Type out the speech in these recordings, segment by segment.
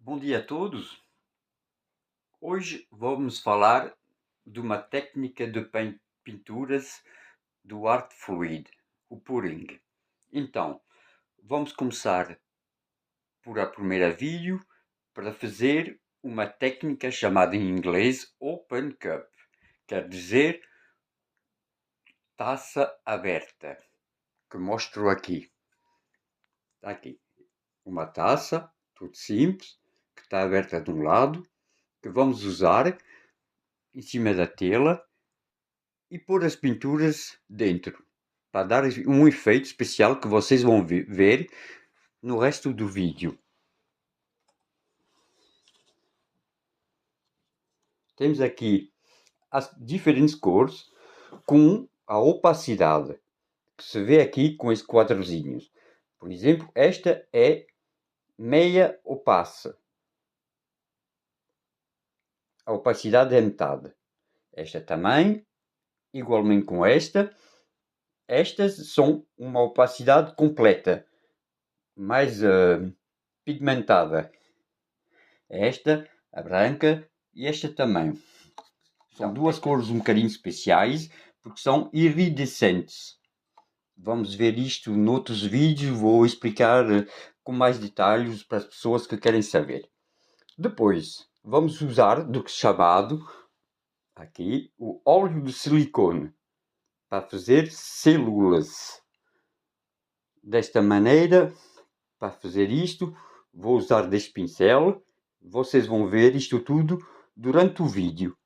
Bom dia a todos. Hoje vamos falar de uma técnica de pinturas do Art Fluid, o pouring. Então, vamos começar por a primeira vídeo para fazer uma técnica chamada em inglês Open Cup. Quer dizer, taça aberta, que mostro aqui. Está aqui uma taça, tudo simples, que está aberta de um lado, que vamos usar em cima da tela e pôr as pinturas dentro, para dar um efeito especial que vocês vão ver no resto do vídeo. Temos aqui as diferentes cores com a opacidade, que se vê aqui com esses quadrozinhos. Por exemplo, esta é meia opaca. A opacidade é metade. Esta também, igualmente com esta. Estas são uma opacidade completa, mais pigmentada. Esta, a branca, e esta também. São duas cores um bocadinho especiais, porque são iridescentes. Vamos ver isto noutros vídeos, vou explicar com mais detalhes para as pessoas que querem saber. Depois, vamos usar do que chamado, aqui, o óleo de silicone, para fazer células. Desta maneira, para fazer isto, vou usar deste pincel. Vocês vão ver isto tudo durante o vídeo.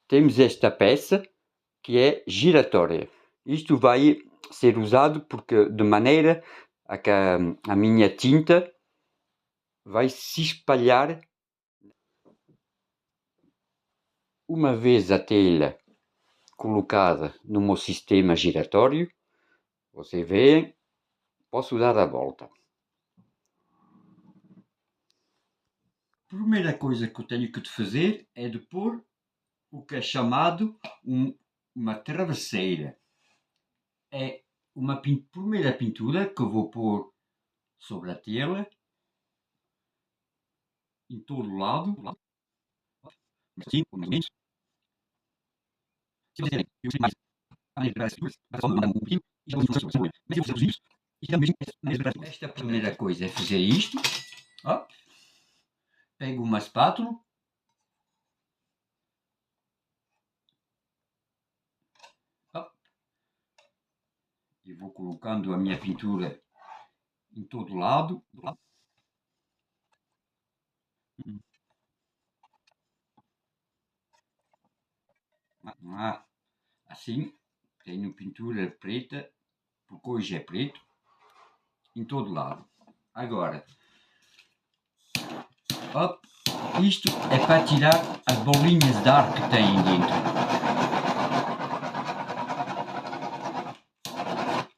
Temos esta peça que é giratória. Isto vai ser usado porque de maneira a que a minha tinta vai se espalhar. Uma vez a tela colocada no meu sistema giratório, você vê, posso dar a volta. A primeira coisa que eu tenho que fazer é de pôr o que é chamado uma travesseira. É uma primeira pintura que eu vou pôr sobre a tela, em todo o lado, assim, esta primeira coisa é fazer isto. Ó, pego uma espátula, ó, e vou colocando a minha pintura em todo lado. Assim, tenho pintura preta, porque hoje é preto, em todo lado. Agora, ó, isto é para tirar as bolinhas de ar que tem dentro.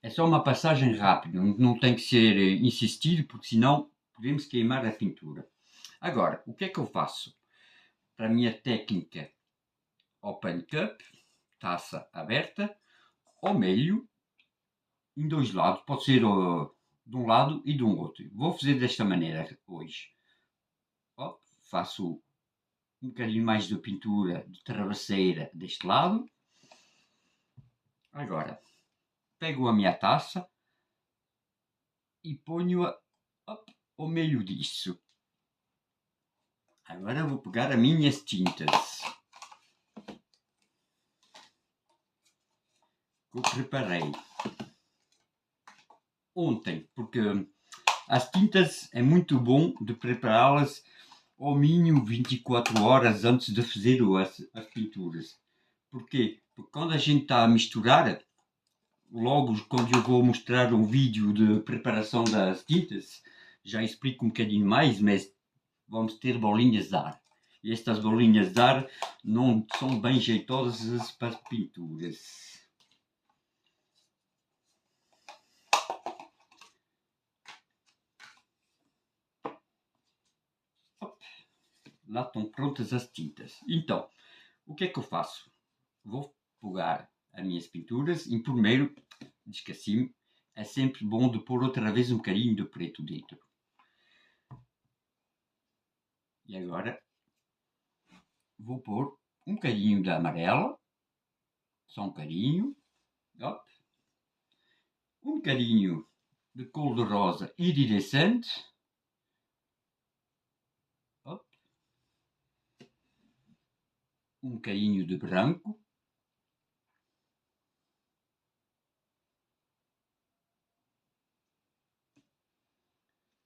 É só uma passagem rápida, não tem que ser insistido, porque senão podemos queimar a pintura. Agora, o que é que eu faço? Para a minha técnica Open Cup, taça aberta, ao meio, em dois lados, pode ser de um lado e de um outro. Vou fazer desta maneira hoje. Ó, faço um bocadinho mais de pintura de travesseira deste lado. Agora, pego a minha taça e ponho-a ao meio disso. Agora vou pegar as minhas tintas que eu preparei ontem, porque as tintas é muito bom de prepará-las ao mínimo 24 horas antes de fazer as pinturas. Porquê? Porque quando a gente está a misturar, logo quando eu vou mostrar um vídeo de preparação das tintas, já explico um bocadinho mais, mas vamos ter bolinhas de ar. E estas bolinhas de ar não são bem jeitosas para pinturas. Lá estão prontas as tintas. Então, o que é que eu faço? Vou pegar as minhas pinturas e primeiro, esqueci-me, é sempre bom de pôr outra vez um bocadinho de preto dentro. E agora vou pôr um bocadinho de amarela, só um bocadinho, op. Um bocadinho de cor-de-rosa iridescente, op. Um bocadinho de branco,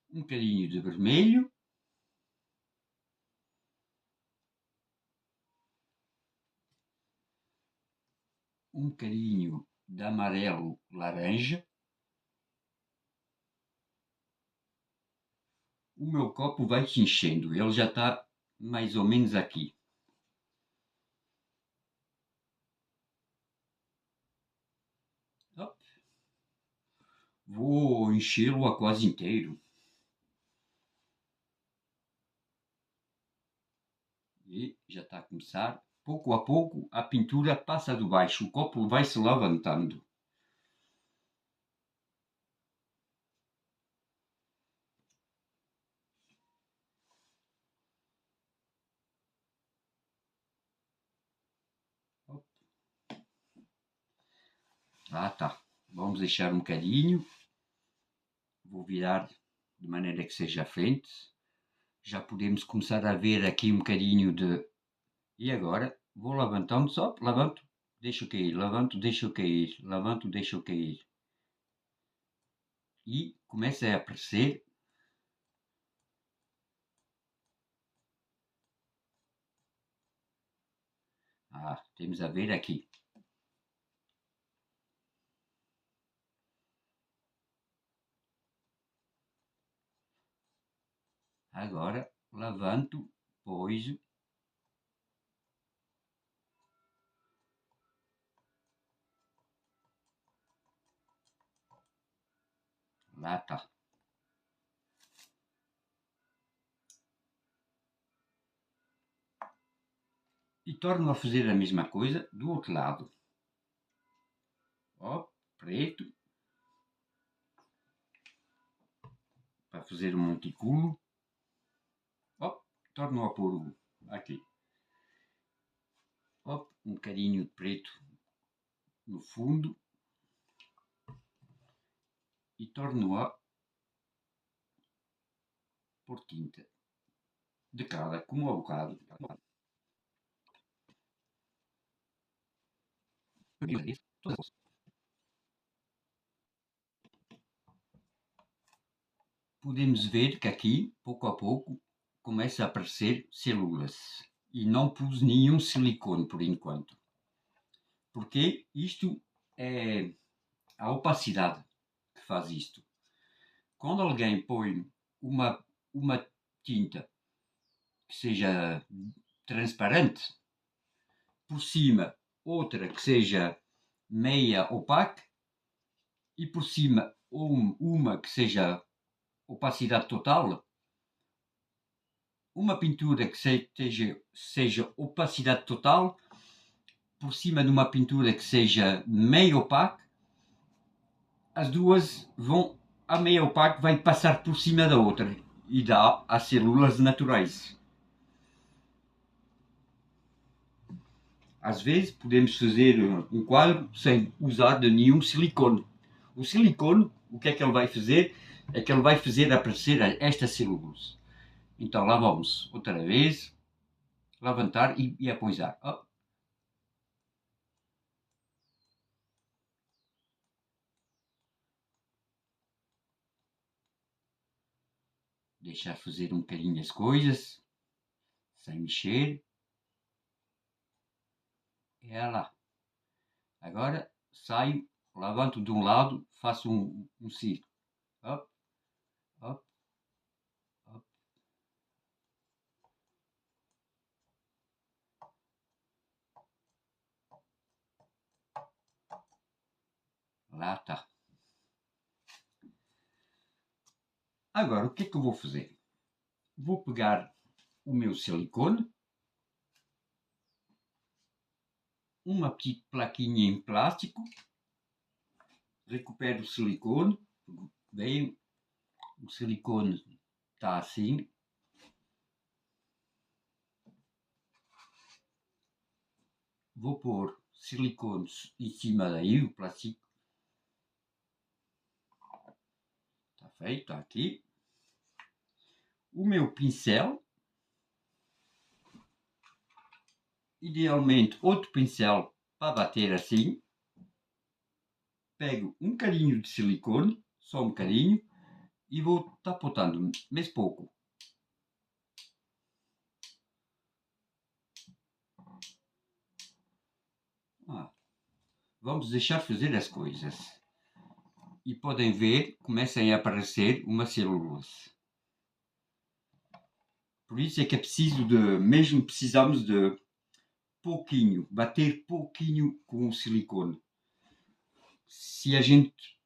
um bocadinho de vermelho, um bocadinho de amarelo laranja. O meu copo vai se enchendo, ele já está mais ou menos aqui. Op. Vou enchê-lo a quase inteiro. E já está a começar. Pouco a pouco a pintura passa de baixo, o copo vai se levantando. Ah, tá. Vamos deixar um bocadinho. Vou virar de maneira que seja à frente. Já podemos começar a ver aqui um bocadinho de... E agora vou levantando só, levanto, deixo cair, levanto, deixo cair, levanto, deixo cair. E começa a aparecer. Ah, temos a ver aqui. Agora levanto, pois lá está. E torno a fazer a mesma coisa do outro lado. Ó, preto. Para fazer um montículo. Ó, torno a pôr aqui. Ó, um bocadinho de preto no fundo. E torno a pôr tinta. De cada, como ao bocado. Podemos ver que aqui, pouco a pouco, começa a aparecer células. E não pus nenhum silicone por enquanto. Porque isto é a opacidade que faz isto. Quando alguém põe uma tinta que seja transparente, por cima outra que seja meia opaca e por cima uma que seja opacidade total, uma pintura que seja opacidade total por cima de uma pintura que seja meio opaca, as duas vão, a meia opaca vai passar por cima da outra e dá as células naturais. Às vezes podemos fazer um quadro sem usar de nenhum silicone. O silicone, o que é que ele vai fazer? É que ele vai fazer aparecer estas células. Então lá vamos, outra vez, levantar e apoiar. Oh. Deixar fazer um bocadinho as coisas, sem mexer. É lá. Agora saio, levanto de um lado, faço um círculo. Op, op, op. Lá está. Agora, o que é que eu vou fazer? Vou pegar o meu silicone, uma petite plaquinha em plástico, recupero o silicone, bem, o silicone está assim, vou pôr silicone em cima daí, o plástico. Está feito, está aqui. O meu pincel. Idealmente outro pincel para bater assim. Pego um bocadinho de silicone, só um bocadinho, e vou tapotando, mas pouco. Vamos deixar fazer as coisas. E podem ver, começam a aparecer uma celulose. Por isso é que é preciso de, mesmo precisamos de pouquinho, bater pouquinho com o silicone. Se a gente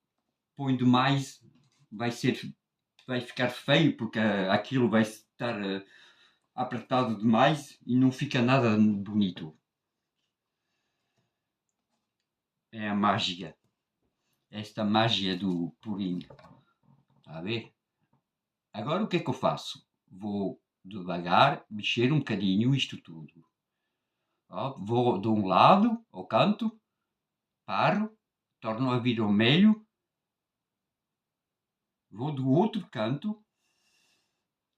põe demais, vai ficar feio, porque aquilo vai estar apertado demais e não fica nada bonito. É a mágica. Esta mágia do purinho. Está a ver? Agora o que é que eu faço? Vou devagar mexer um bocadinho isto tudo. Ó, vou de um lado, ao canto, paro, torno a vir ao meio, vou do outro canto,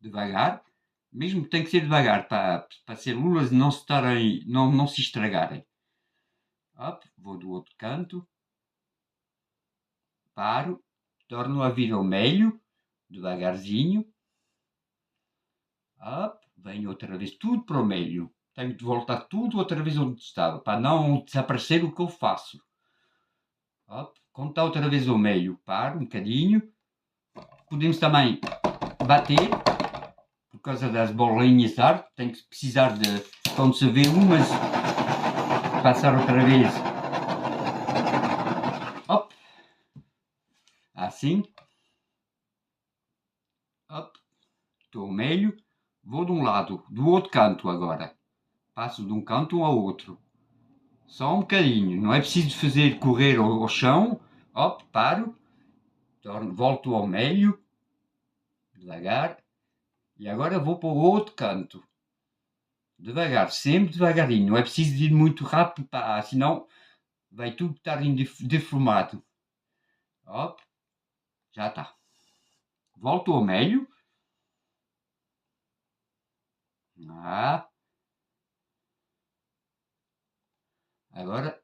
devagar, mesmo que tem que ser devagar para as células não se, não se estragarem. Ó, vou do outro canto, paro, torno a vir ao meio, devagarzinho, venho outra vez tudo para o meio. Tenho de voltar tudo outra vez onde estava, para não desaparecer o que eu faço. Quando está outra vez ao meio, paro um bocadinho. Podemos também bater, por causa das bolinhas de ar. Tem que precisar de, quando se vê umas, passar outra vez. Assim. Estou ao meio. Vou de um lado, do outro canto agora. Passo de um canto ao outro. Só um bocadinho. Não é preciso fazer correr ao chão. Paro. Volto ao meio. Devagar. E agora vou para o outro canto. Devagar, sempre devagarinho. Não é preciso ir muito rápido, senão vai tudo estar deformado. Já está. Volto ao meio. Agora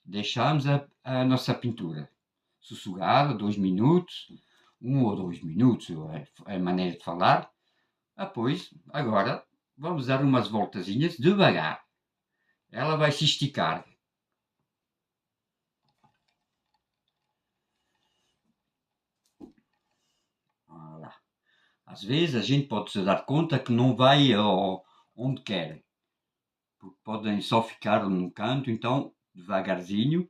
deixamos a nossa pintura sossegada, 2 minutos, 1 ou 2 minutos, é a maneira de falar. Depois, agora, vamos dar umas voltazinhas devagar. Ela vai se esticar. Olha. Às vezes a gente pode se dar conta que não vai onde quer. Porque podem só ficar num canto, então, devagarzinho.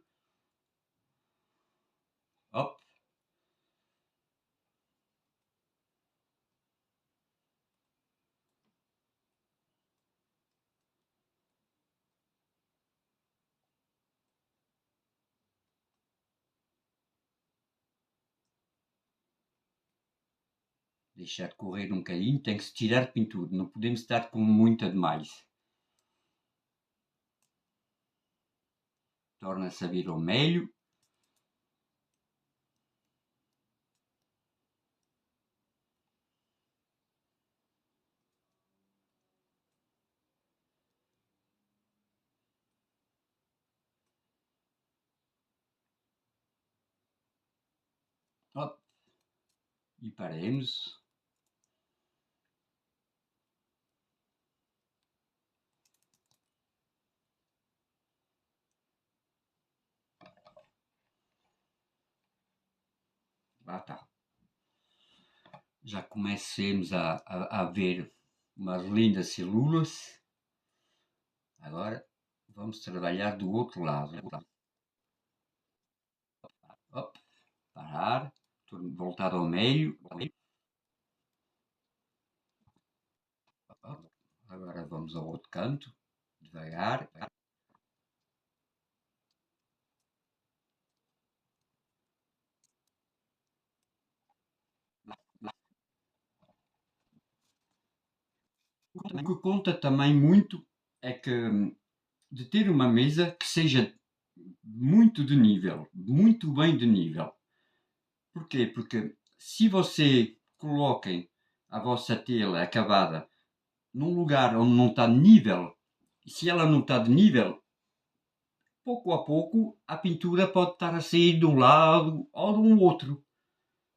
Deixar correr um bocadinho, tem que se tirar pintura, não podemos estar com muita demais. Torna-se a vir ao meio. E paremos. Lá está. Já comecemos a ver umas lindas células. Agora vamos trabalhar do outro lado. Parar, voltar ao meio. Agora vamos ao outro canto, devagar. O que conta também muito é que de ter uma mesa que seja muito de nível, muito bem de nível. Porquê? Porque se você coloquem a vossa tela acabada num lugar onde não está de nível, e se ela não está de nível, pouco a pouco a pintura pode estar a sair de um lado ou de um outro,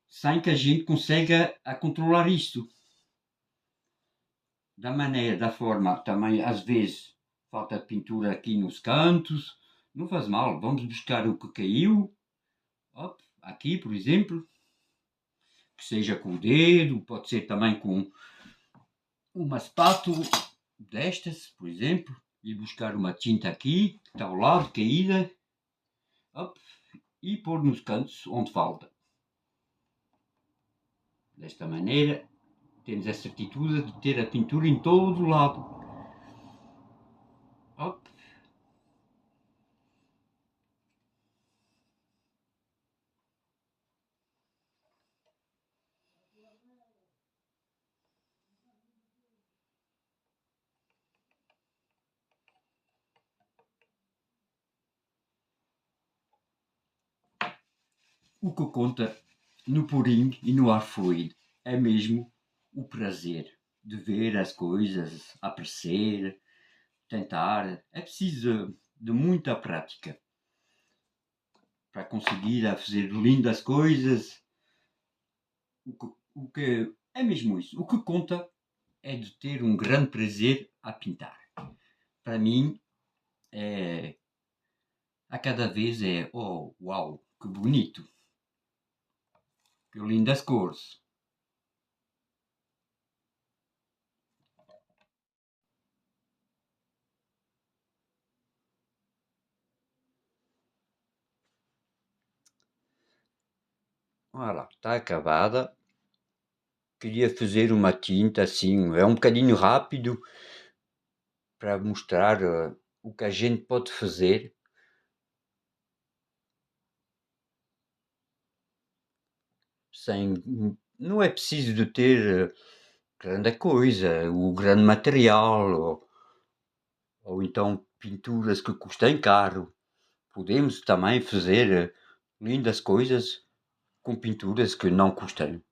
sem que a gente consiga a controlar isto. Da maneira, da forma, também às vezes falta pintura aqui nos cantos, não faz mal, vamos buscar o que caiu, aqui por exemplo, que seja com o dedo, pode ser também com uma espátula destas, por exemplo, e buscar uma tinta aqui, que está ao lado, caída, e pôr nos cantos onde falta. Desta maneira, temos a certeza de ter a pintura em todo o lado. O que conta no purinho e no ar fluido é mesmo o prazer de ver as coisas aparecer, tentar. É preciso de muita prática para conseguir fazer lindas coisas. O que é mesmo isso. O que conta é de ter um grande prazer a pintar. Para mim, a cada vez oh, uau, que bonito, que lindas cores. Olha lá, está acabada. Queria fazer uma tinta assim, é um bocadinho rápido para mostrar o que a gente pode fazer. Não é preciso de ter grande coisa, o grande material, ou então pinturas que custem caro. Podemos também fazer lindas coisas com pinturas que não custem